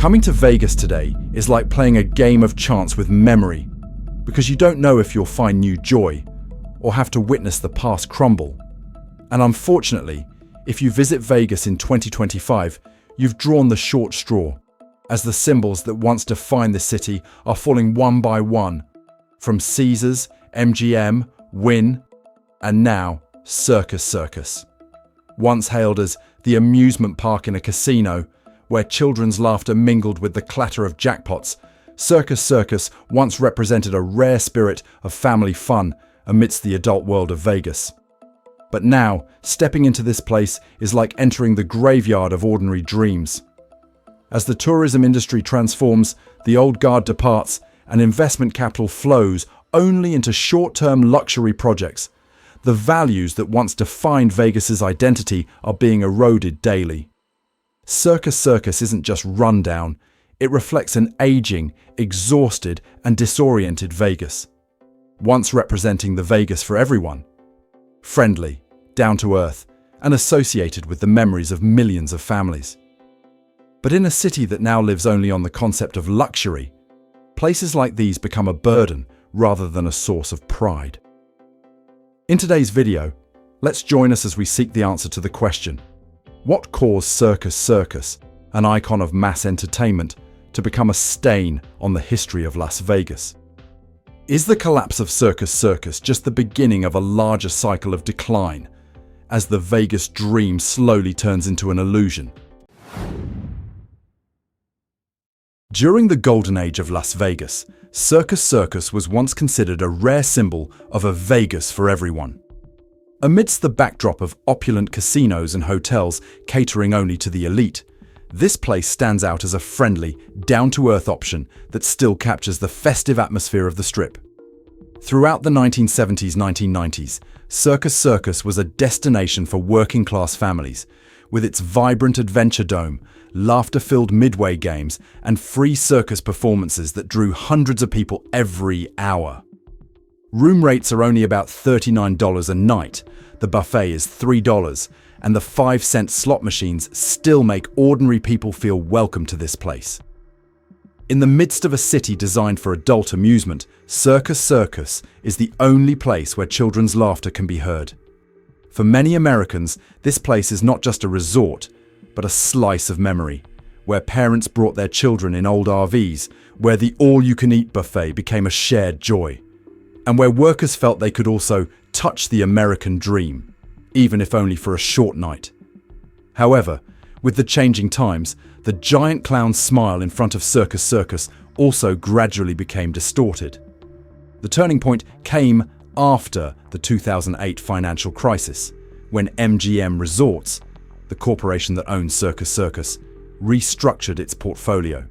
Coming to Vegas today is like playing a game of chance with memory, because you don't know if you'll find new joy or have to witness the past crumble. And unfortunately, if you visit Vegas in 2025, you've drawn the short straw, as the symbols that once defined the city are falling one by one, from Caesars, MGM, Wynn, and now Circus Circus. Once hailed as the amusement park in a casino, where children's laughter mingled with the clatter of jackpots, Circus Circus once represented a rare spirit of family fun amidst the adult world of Vegas. But now, stepping into this place is like entering the graveyard of ordinary dreams. As the tourism industry transforms, the old guard departs, and investment capital flows only into short-term luxury projects. The values that once defined Vegas's identity are being eroded daily. Circus Circus isn't just rundown, it reflects an aging, exhausted, and disoriented Vegas. Once representing the Vegas for everyone. Friendly, down to earth, and associated with the memories of millions of families. But in a city that now lives only on the concept of luxury, places like these become a burden rather than a source of pride. In today's video, let's join us as we seek the answer to the question: what caused Circus Circus, an icon of mass entertainment, to become a stain on the history of Las Vegas? Is the collapse of Circus Circus just the beginning of a larger cycle of decline, as the Vegas dream slowly turns into an illusion? During the golden age of Las Vegas, Circus Circus was once considered a rare symbol of a Vegas for everyone. Amidst the backdrop of opulent casinos and hotels catering only to the elite, this place stands out as a friendly, down-to-earth option that still captures the festive atmosphere of the Strip. Throughout the 1970s-1990s, Circus Circus was a destination for working-class families, with its vibrant adventure dome, laughter-filled midway games, and free circus performances that drew hundreds of people every hour. Room rates are only about $39 a night, the buffet is $3, and the 5-cent slot machines still make ordinary people feel welcome to this place. In the midst of a city designed for adult amusement, Circus Circus is the only place where children's laughter can be heard. For many Americans, this place is not just a resort, but a slice of memory, where parents brought their children in old RVs, where the all-you-can-eat buffet became a shared joy, and where workers felt they could also touch the American dream, even if only for a short night. However, with the changing times, the giant clown's smile in front of Circus Circus also gradually became distorted. The turning point came after the 2008 financial crisis, when MGM Resorts, the corporation that owns Circus Circus, restructured its portfolio.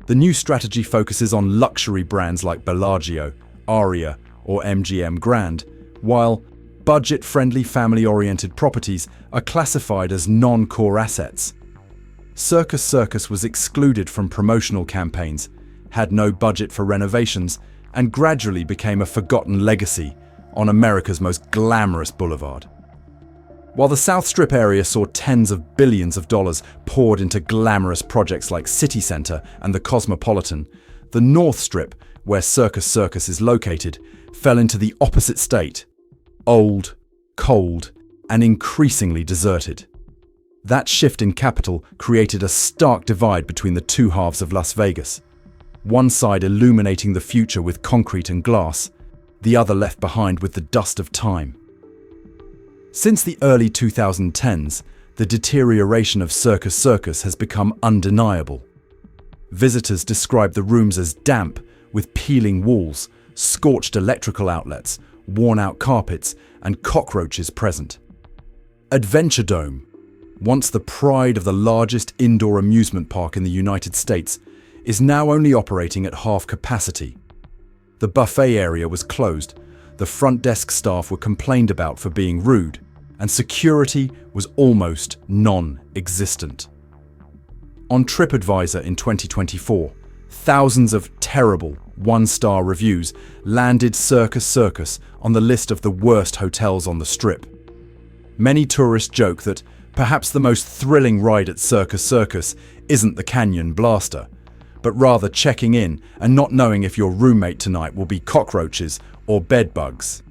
The new strategy focuses on luxury brands like Bellagio, Aria, or MGM Grand, while budget-friendly family-oriented properties are classified as non-core assets. Circus Circus was excluded from promotional campaigns, had no budget for renovations, and gradually became a forgotten legacy on America's most glamorous boulevard. While the South Strip area saw tens of billions of dollars poured into glamorous projects like City Center and the Cosmopolitan, the North Strip, where Circus Circus is located, fell into the opposite state: old, cold, and increasingly deserted. That shift in capital created a stark divide between the two halves of Las Vegas. One side illuminating the future with concrete and glass, the other left behind with the dust of time. Since the early 2010s, the deterioration of Circus Circus has become undeniable. Visitors describe the rooms as damp, with peeling walls, scorched electrical outlets, worn-out carpets, and cockroaches present. Adventure Dome, once the pride of the largest indoor amusement park in the United States, is now only operating at half capacity. The buffet area was closed, the front desk staff were complained about for being rude, and security was almost non-existent. On TripAdvisor in 2024, thousands of terrible one-star reviews landed Circus Circus on the list of the worst hotels on the Strip. Many tourists joke that Perhaps the most thrilling ride at Circus Circus isn't the Canyon Blaster, but rather checking in and not knowing if your roommate tonight will be cockroaches or bedbugs.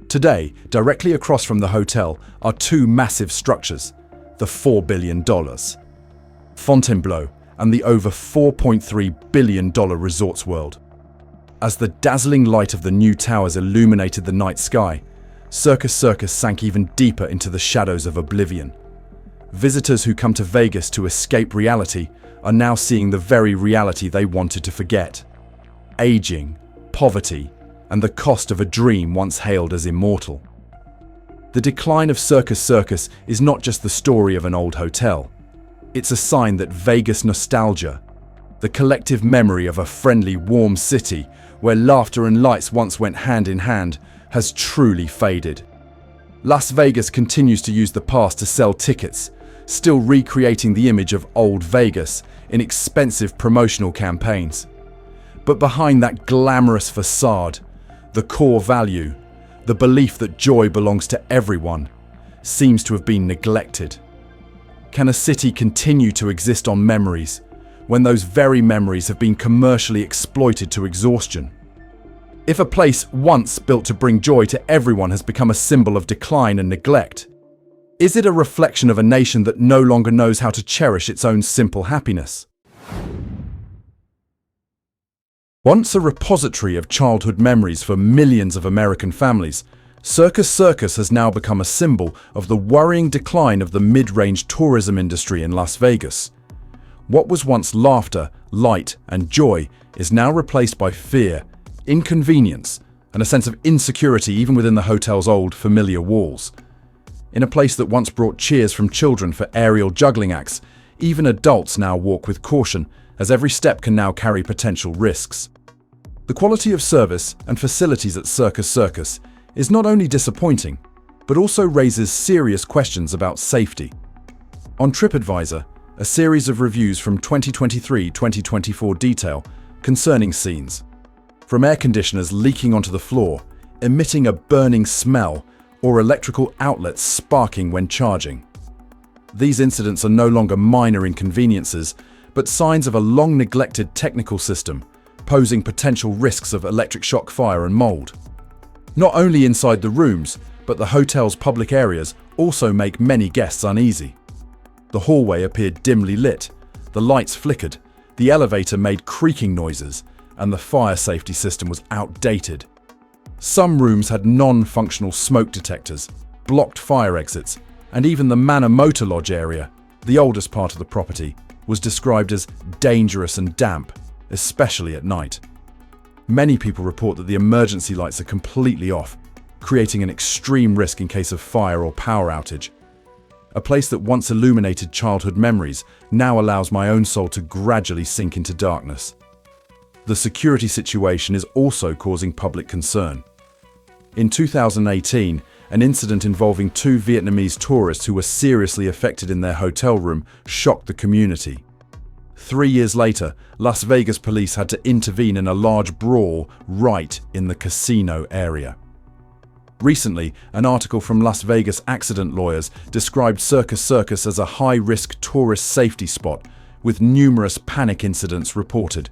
Today, directly across from the hotel are two massive structures, the $4 billion Fontainebleau and the over $4.3 billion Resorts World. As the dazzling light of the new towers illuminated the night sky, Circus Circus sank even deeper into the shadows of oblivion. Visitors who come to Vegas to escape reality are now seeing the very reality they wanted to forget. Aging, poverty, and the cost of a dream once hailed as immortal. The decline of Circus Circus is not just the story of an old hotel. It's a sign that Vegas nostalgia, the collective memory of a friendly, warm city where laughter and lights once went hand in hand, has truly faded. Las Vegas continues to use the past to sell tickets, still recreating the image of old Vegas in expensive promotional campaigns. But behind that glamorous facade, the core value, the belief that joy belongs to everyone, seems to have been neglected. Can a city continue to exist on memories when those very memories have been commercially exploited to exhaustion? If a place once built to bring joy to everyone has become a symbol of decline and neglect, is it a reflection of a nation that no longer knows how to cherish its own simple happiness? Once a repository of childhood memories for millions of American families, Circus Circus has now become a symbol of the worrying decline of the mid-range tourism industry in Las Vegas. What was once laughter, light, and joy is now replaced by fear, inconvenience, and a sense of insecurity even within the hotel's old, familiar walls. In a place that once brought cheers from children for aerial juggling acts, even adults now walk with caution, as every step can now carry potential risks. The quality of service and facilities at Circus Circus is not only disappointing, but also raises serious questions about safety. On TripAdvisor, a series of reviews from 2023-2024 detail concerning scenes, from air conditioners leaking onto the floor, emitting a burning smell, or electrical outlets sparking when charging. These incidents are no longer minor inconveniences, but signs of a long-neglected technical system, posing potential risks of electric shock fire and mold. Not only inside the rooms, but the hotel's public areas also make many guests uneasy. The hallway appeared dimly lit, the lights flickered, the elevator made creaking noises, and the fire safety system was outdated. Some rooms had non-functional smoke detectors, blocked fire exits, and even the Manor Motor Lodge area, the oldest part of the property, was described as dangerous and damp, especially at night. Many people report that the emergency lights are completely off, creating an extreme risk in case of fire or power outage. A place that once illuminated childhood memories now allows my own soul to gradually sink into darkness. The security situation is also causing public concern. In 2018, an incident involving two Vietnamese tourists who were seriously affected in their hotel room shocked the community. 3 years later, Las Vegas police had to intervene in a large brawl right in the casino area. Recently, an article from Las Vegas accident lawyers described Circus Circus as a high-risk tourist safety spot, with numerous panic incidents reported.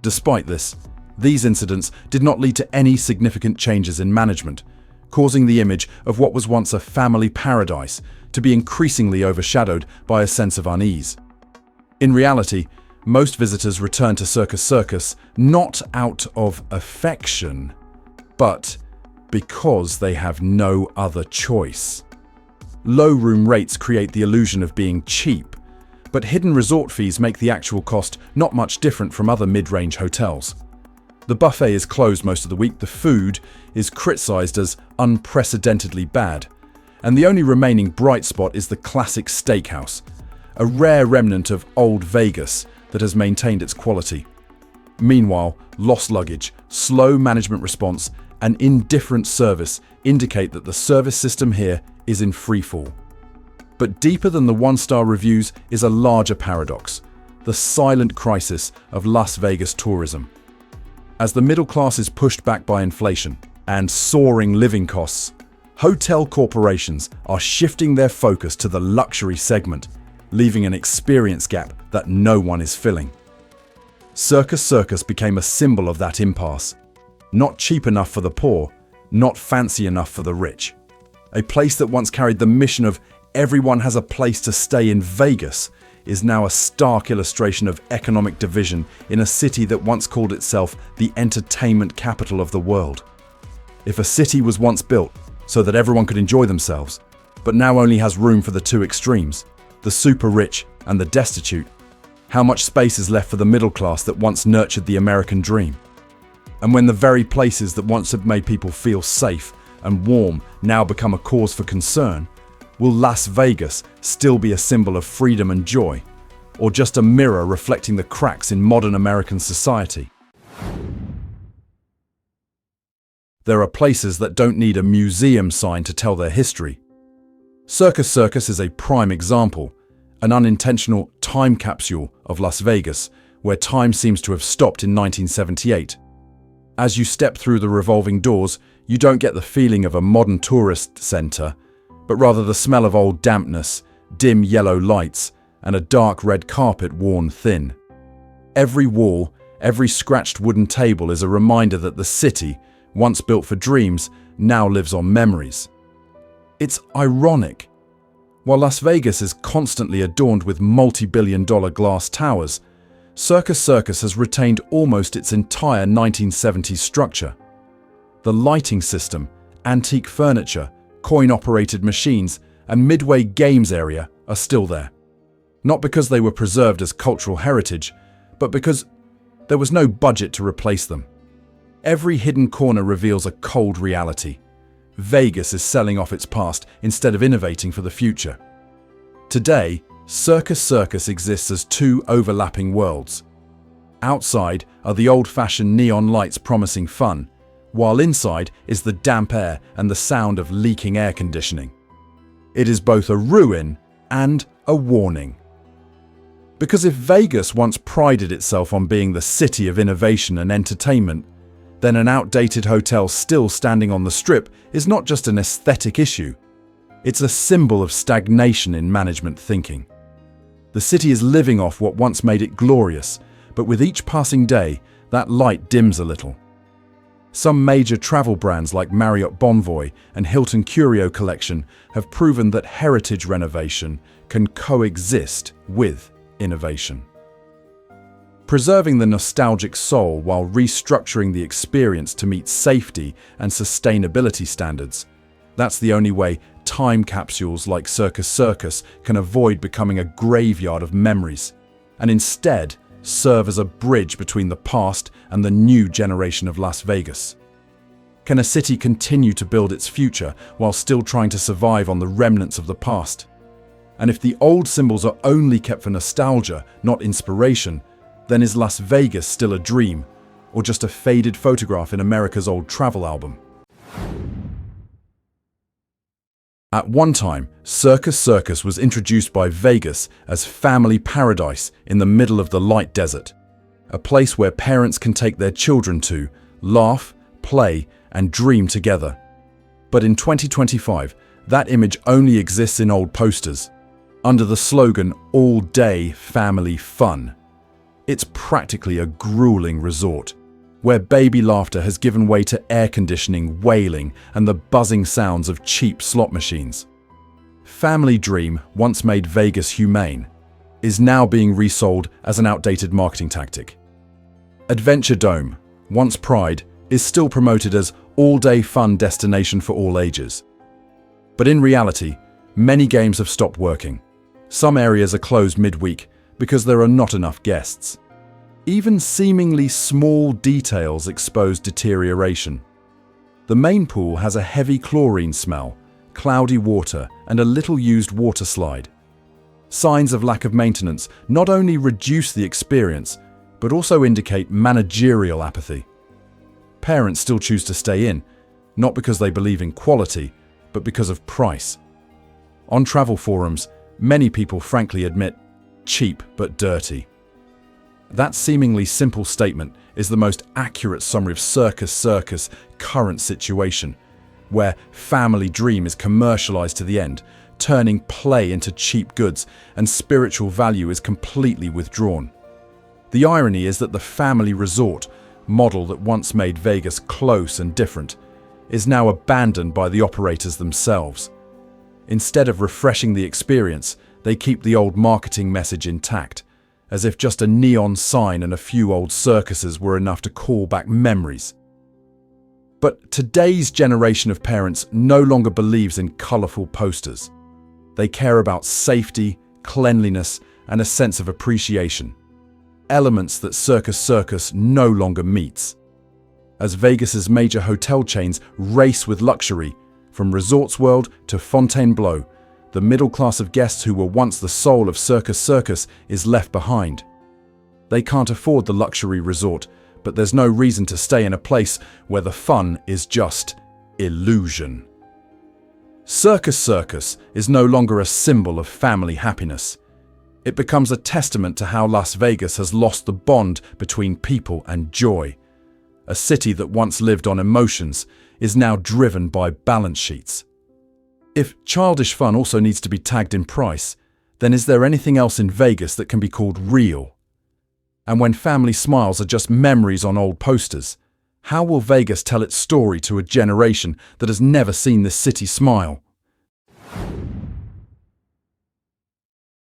Despite this, these incidents did not lead to any significant changes in management, causing the image of what was once a family paradise to be increasingly overshadowed by a sense of unease. In reality, most visitors return to Circus Circus not out of affection, but because they have no other choice. Low room rates create the illusion of being cheap, but hidden resort fees make the actual cost not much different from other mid-range hotels. The buffet is closed most of the week, the food is criticized as unprecedentedly bad, and the only remaining bright spot is the classic steakhouse, a rare remnant of old Vegas that has maintained its quality. Meanwhile, lost luggage, slow management response, and indifferent service indicate that the service system here is in freefall. But deeper than the one-star reviews is a larger paradox, the silent crisis of Las Vegas tourism. As the middle class is pushed back by inflation and soaring living costs, hotel corporations are shifting their focus to the luxury segment, leaving an experience gap that no one is filling. Circus Circus became a symbol of that impasse. Not cheap enough for the poor, not fancy enough for the rich. A place that once carried the mission of everyone has a place to stay in Vegas is now a stark illustration of economic division in a city that once called itself the entertainment capital of the world. If a city was once built so that everyone could enjoy themselves, but now only has room for the two extremes, the super rich and the destitute, how much space is left for the middle class that once nurtured the American dream? And when the very places that once had made people feel safe and warm now become a cause for concern, will Las Vegas still be a symbol of freedom and joy, or just a mirror reflecting the cracks in modern American society? There are places that don't need a museum sign to tell their history. Circus Circus is a prime example, an unintentional time capsule of Las Vegas, where time seems to have stopped in 1978. As you step through the revolving doors, you don't get the feeling of a modern tourist center, but rather the smell of old dampness, dim yellow lights, and a dark red carpet worn thin. Every wall, every scratched wooden table is a reminder that the city, once built for dreams, now lives on memories. It's ironic. While Las Vegas is constantly adorned with multi-billion-dollar glass towers, Circus Circus has retained almost its entire 1970s structure. The lighting system, antique furniture, coin-operated machines, and midway games area are still there. Not because they were preserved as cultural heritage, but because there was no budget to replace them. Every hidden corner reveals a cold reality. Vegas is selling off its past instead of innovating for the future. Today, Circus Circus exists as two overlapping worlds. Outside are the old-fashioned neon lights promising fun, while inside is the damp air and the sound of leaking air conditioning. It is both a ruin and a warning. Because if Vegas once prided itself on being the city of innovation and entertainment, then an outdated hotel still standing on the Strip is not just an aesthetic issue. It's a symbol of stagnation in management thinking. The city is living off what once made it glorious, but with each passing day, that light dims a little. Some major travel brands like Marriott Bonvoy and Hilton Curio Collection have proven that heritage renovation can coexist with innovation. Preserving the nostalgic soul while restructuring the experience to meet safety and sustainability standards, that's the only way time capsules like Circus Circus can avoid becoming a graveyard of memories, and instead serve as a bridge between the past and the new generation of Las Vegas. Can a city continue to build its future while still trying to survive on the remnants of the past? And if the old symbols are only kept for nostalgia, not inspiration, then is Las Vegas still a dream, or just a faded photograph in America's old travel album? At one time, Circus Circus was introduced by Vegas as family paradise in the middle of the light desert, a place where parents can take their children to, laugh, play, and dream together. But in 2025, that image only exists in old posters, under the slogan all-day family fun. It's practically a grueling resort, where baby laughter has given way to air conditioning wailing and the buzzing sounds of cheap slot machines. Family Dream, once made Vegas humane, is now being resold as an outdated marketing tactic. Adventure Dome, once pride, is still promoted as all-day fun destination for all ages. But in reality, many games have stopped working. Some areas are closed midweek because there are not enough guests. Even seemingly small details expose deterioration. The main pool has a heavy chlorine smell, cloudy water, and a little used water slide. Signs of lack of maintenance not only reduce the experience, but also indicate managerial apathy. Parents still choose to stay in, not because they believe in quality, but because of price. On travel forums, many people frankly admit, cheap but dirty. That seemingly simple statement is the most accurate summary of Circus Circus' current situation, where family dream is commercialized to the end, turning play into cheap goods, and spiritual value is completely withdrawn. The irony is that the family resort model that once made Vegas close and different is now abandoned by the operators themselves. Instead of refreshing the experience, they keep the old marketing message intact, as if just a neon sign and a few old circuses were enough to call back memories. But today's generation of parents no longer believes in colorful posters. They care about safety, cleanliness, and a sense of appreciation. Elements that Circus Circus no longer meets. As Vegas's major hotel chains race with luxury, from Resorts World to Fontainebleau, the middle class of guests who were once the soul of Circus Circus is left behind. They can't afford the luxury resort, but there's no reason to stay in a place where the fun is just illusion. Circus Circus is no longer a symbol of family happiness. It becomes a testament to how Las Vegas has lost the bond between people and joy. A city that once lived on emotions is now driven by balance sheets. If childish fun also needs to be tagged in price, then is there anything else in Vegas that can be called real? And when family smiles are just memories on old posters, how will Vegas tell its story to a generation that has never seen this city smile?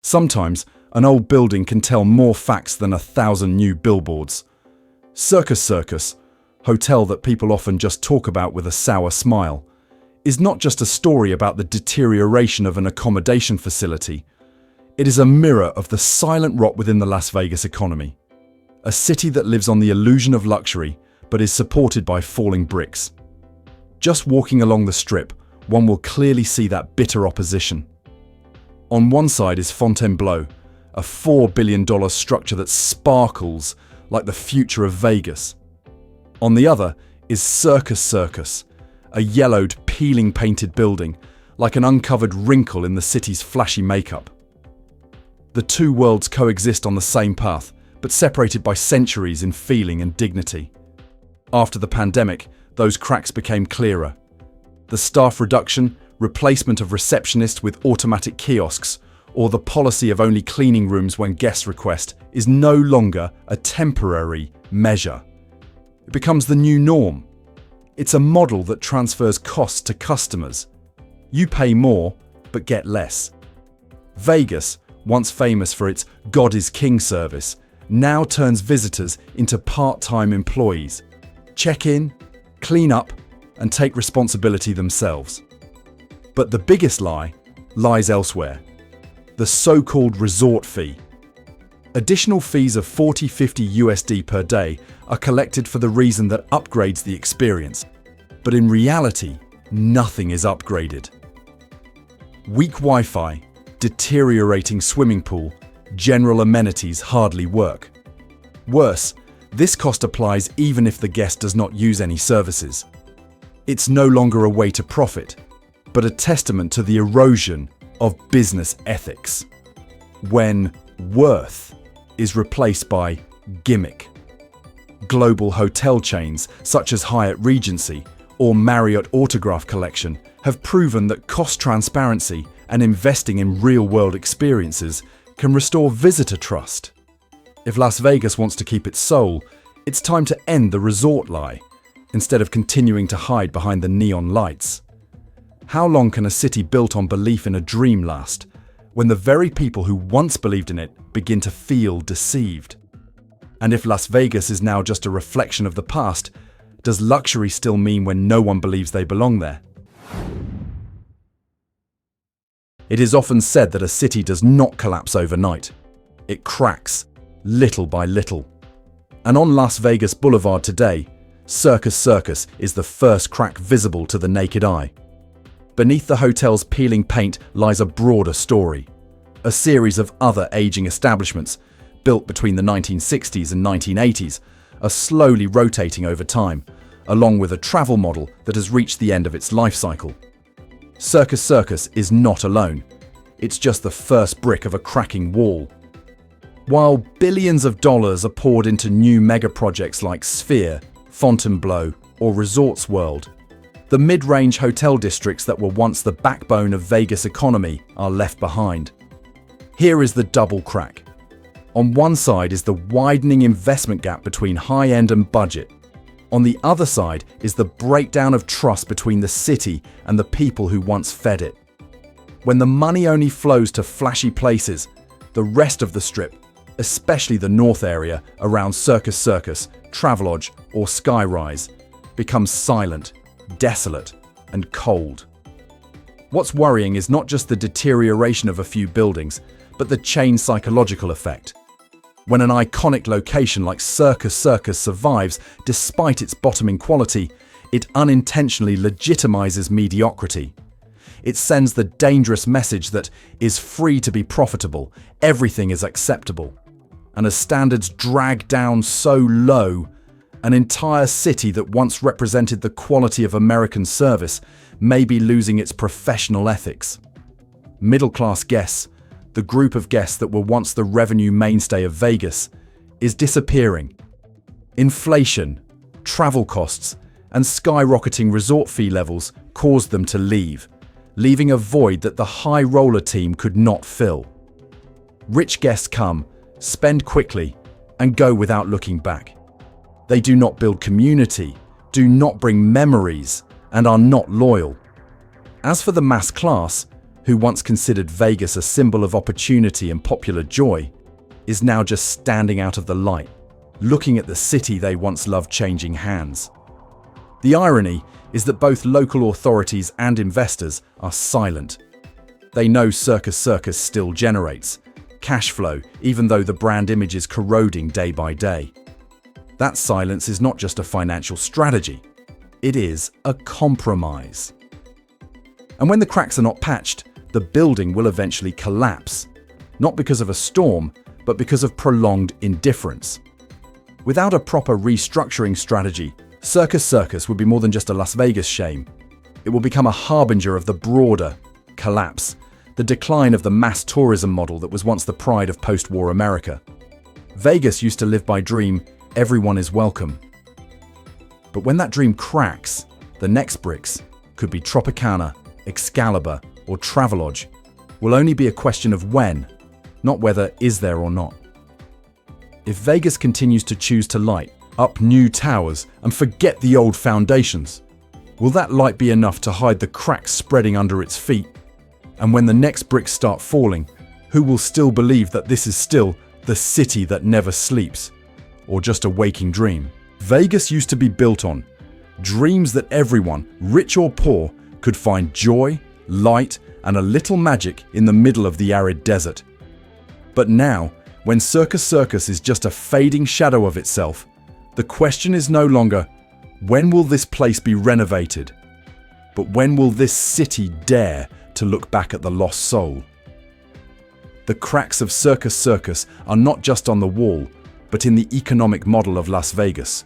Sometimes, an old building can tell more facts than 1,000 new billboards. Circus Circus, hotel that people often just talk about with a sour smile, is not just a story about the deterioration of an accommodation facility. It is a mirror of the silent rot within the Las Vegas economy. A city that lives on the illusion of luxury, but is supported by falling bricks. Just walking along the strip, one will clearly see that bitter opposition. On one side is Fontainebleau, a $4 billion structure that sparkles like the future of Vegas. On the other is Circus Circus, a yellowed, peeling painted building, like an uncovered wrinkle in the city's flashy makeup. The two worlds coexist on the same path, but separated by centuries in feeling and dignity. After the pandemic, those cracks became clearer. The staff reduction, replacement of receptionists with automatic kiosks, or the policy of only cleaning rooms when guests request is no longer a temporary measure. It becomes the new norm. It's a model that transfers costs to customers. You pay more, but get less. Vegas, once famous for its God is King service, now turns visitors into part-time employees. Check in, clean up, and take responsibility themselves. But the biggest lie lies elsewhere. The so-called resort fee. Additional fees of $40–50 USD per day are collected for the reason that upgrades the experience. But in reality, nothing is upgraded. Weak Wi-Fi, deteriorating swimming pool, general amenities hardly work. Worse, this cost applies even if the guest does not use any services. It's no longer a way to profit, but a testament to the erosion of business ethics, when worth is replaced by gimmick. Global hotel chains such as Hyatt Regency or Marriott Autograph Collection have proven that cost transparency and investing in real-world experiences can restore visitor trust. If Las Vegas wants to keep its soul, it's time to end the resort lie, instead of continuing to hide behind the neon lights. How long can a city built on belief in a dream last, when the very people who once believed in it begin to feel deceived? And if Las Vegas is now just a reflection of the past, does luxury still mean when no one believes they belong there? It is often said that a city does not collapse overnight. It cracks, little by little. And on Las Vegas Boulevard today, Circus Circus is the first crack visible to the naked eye. Beneath the hotel's peeling paint lies a broader story. A series of other aging establishments, built between the 1960s and 1980s, are slowly rotating over time, along with a travel model that has reached the end of its life cycle. Circus Circus is not alone. It's just the first brick of a cracking wall. While billions of dollars are poured into new mega projects like Sphere, Fontainebleau, or Resorts World, The mid-range hotel districts that were once the backbone of Vegas' economy are left behind. Here is the double crack. On one side is the widening investment gap between high-end and budget. On the other side is the breakdown of trust between the city and the people who once fed it. When the money only flows to flashy places, the rest of the Strip, especially the north area around Circus Circus, Travelodge or Skyrise, becomes silent, desolate and cold. What's worrying is not just the deterioration of a few buildings, but the chain psychological effect. When an iconic location like Circus Circus survives despite its bottoming quality, it unintentionally legitimizes mediocrity. It sends the dangerous message that is free to be profitable, everything is acceptable. And as standards drag down so low, an entire city that once represented the quality of American service may be losing its professional ethics. Middle-class guests, the group of guests that were once the revenue mainstay of Vegas, is disappearing. Inflation, travel costs, and skyrocketing resort fee levels caused them to leave, leaving a void that the high roller team could not fill. Rich guests come, spend quickly, and go without looking back. They do not build community, do not bring memories, and are not loyal. As for the mass class, who once considered Vegas a symbol of opportunity and popular joy, is now just standing out of the light, looking at the city they once loved changing hands. The irony is that both local authorities and investors are silent. They know Circus Circus still generates cash flow, even though the brand image is corroding day by day. That silence is not just a financial strategy, it is a compromise. And when the cracks are not patched, the building will eventually collapse, not because of a storm, but because of prolonged indifference. Without a proper restructuring strategy, Circus Circus would be more than just a Las Vegas shame. It will become a harbinger of the broader collapse, the decline of the mass tourism model that was once the pride of post-war America. Vegas used to live by dream, everyone is welcome. But when that dream cracks, the next bricks could be Tropicana, Excalibur, or Travelodge will only be a question of when, not whether is there or not. If Vegas continues to choose to light up new towers and forget the old foundations, will that light be enough to hide the cracks spreading under its feet? And when the next bricks start falling, who will still believe that this is still the city that never sleeps, or just a waking dream? Vegas used to be built on dreams that everyone, rich or poor, could find joy, light, and a little magic in the middle of the arid desert. But now, when Circus Circus is just a fading shadow of itself, the question is no longer, when will this place be renovated? But when will this city dare to look back at the lost soul? The cracks of Circus Circus are not just on the wall, but in the economic model of Las Vegas,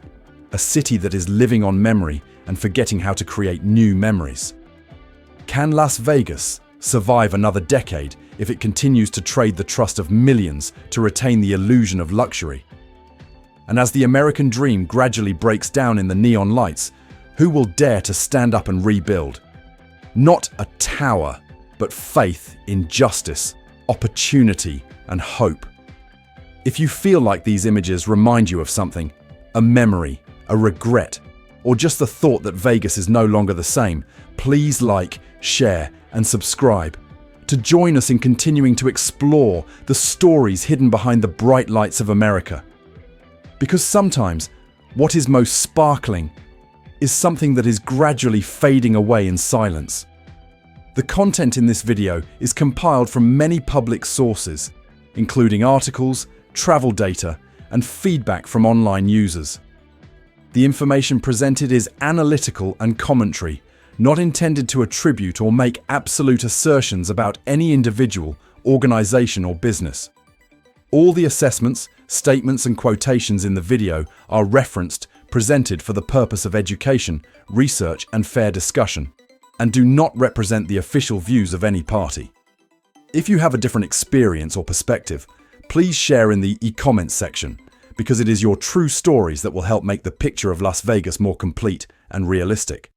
a city that is living on memory and forgetting how to create new memories. Can Las Vegas survive another decade if it continues to trade the trust of millions to retain the illusion of luxury? And as the American dream gradually breaks down in the neon lights, who will dare to stand up and rebuild? Not a tower, but faith in justice, opportunity, and hope. If you feel like these images remind you of something, a memory, a regret, or just the thought that Vegas is no longer the same, please like, share, and subscribe to join us in continuing to explore the stories hidden behind the bright lights of America. Because sometimes, what is most sparkling is something that is gradually fading away in silence. The content in this video is compiled from many public sources, including articles, travel data, and feedback from online users. The information presented is analytical and commentary, not intended to attribute or make absolute assertions about any individual, organization, or business. All the assessments, statements, and quotations in the video are referenced, presented for the purpose of education, research, and fair discussion, and do not represent the official views of any party. If you have a different experience or perspective, please share in the comments section, because it is your true stories that will help make the picture of Las Vegas more complete and realistic.